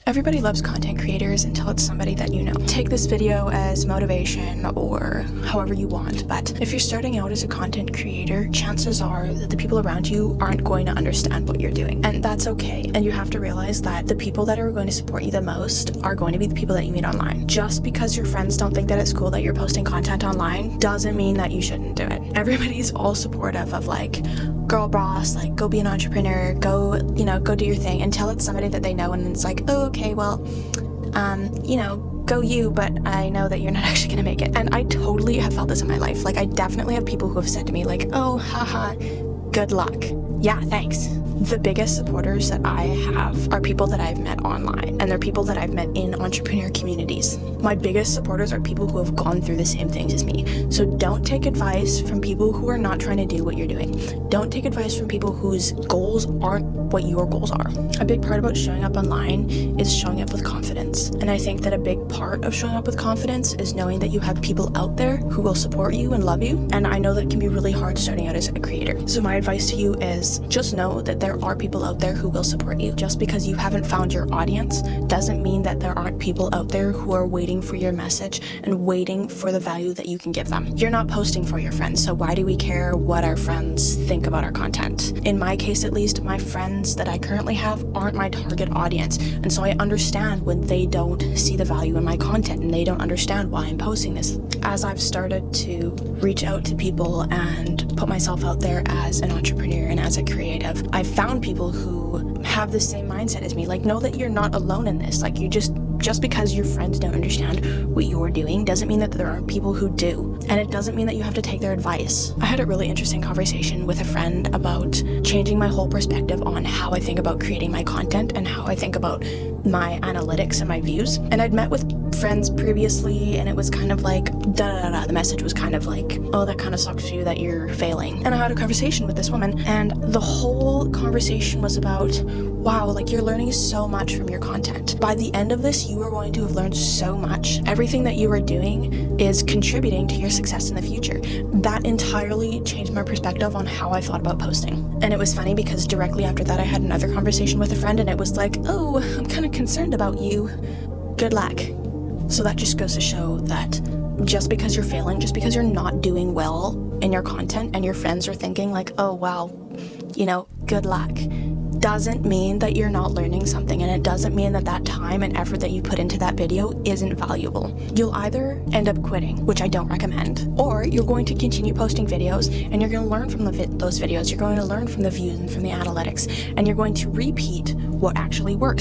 Everybody loves content creators until it's somebody that you know. Take this video as motivation or however you want, but if you're starting out as a content creator, chances are that the people around you aren't going to understand what you're doing. And that's okay. And you have to realize that the people that are going to support you the most are going to be the people that you meet online. Just because your friends don't think that it's cool that you're posting content online doesn't mean that you shouldn't do it. Everybody's all supportive of like, girl boss, like go be an entrepreneur, go do your thing, until it's somebody that they know and it's like, oh, okay, well, go you, but I know that you're not actually gonna make it. And I totally have felt this in my life. Like, I definitely have people who have said to me like, oh, haha, good luck. Yeah, thanks. The biggest supporters that I have are people that I've met online, and they're people that I've met in entrepreneur communities. My biggest supporters are people who have gone through the same things as me. So don't take advice from people who are not trying to do what you're doing. Don't take advice from people whose goals aren't what your goals are. A big part about showing up online is showing up with confidence. And I think that a big part of showing up with confidence is knowing that you have people out there who will support you and love you. And I know that can be really hard starting out as a creator. So my advice to you is just know that there are people out there who will support you. Just because you haven't found your audience doesn't mean that there aren't people out there who are waiting for your message and waiting for the value that you can give them. You're not posting for your friends, so why do we care what our friends think about our content? In my case, at least, my friends that I currently have aren't my target audience, and so I understand when they don't see the value in my content and they don't understand why I'm posting this. As I've started to reach out to people and put myself out there as an entrepreneur and as a creative, I've found people who have the same mindset as me. Like, know that you're not alone in this. Like, you just because your friends don't understand what you're doing doesn't mean that there aren't people who do. And it doesn't mean that you have to take their advice. I had a really interesting conversation with a friend about changing my whole perspective on how I think about creating my content and how I think about my analytics and my views. And I'd met with friends previously, and it was kind of like, the message was kind of like, oh, that kind of sucks for you that you're failing. And I had a conversation with this woman, and the whole conversation was about, wow, like, you're learning so much from your content. By the end of this, you are going to have learned so much. Everything that you are doing is contributing to your success in the future. That entirely changed my perspective on how I thought about posting. And it was funny because directly after that, I had another conversation with a friend, and it was like, oh, I'm kind of concerned about you. Good luck. So that just goes to show that just because you're failing, just because you're not doing well in your content and your friends are thinking like, oh, wow, good luck, doesn't mean that you're not learning something, and it doesn't mean that that time and effort that you put into that video isn't valuable. You'll either end up quitting, which I don't recommend, or you're going to continue posting videos and you're going to learn from those videos. You're going to learn from the views and from the analytics, and you're going to repeat what actually works.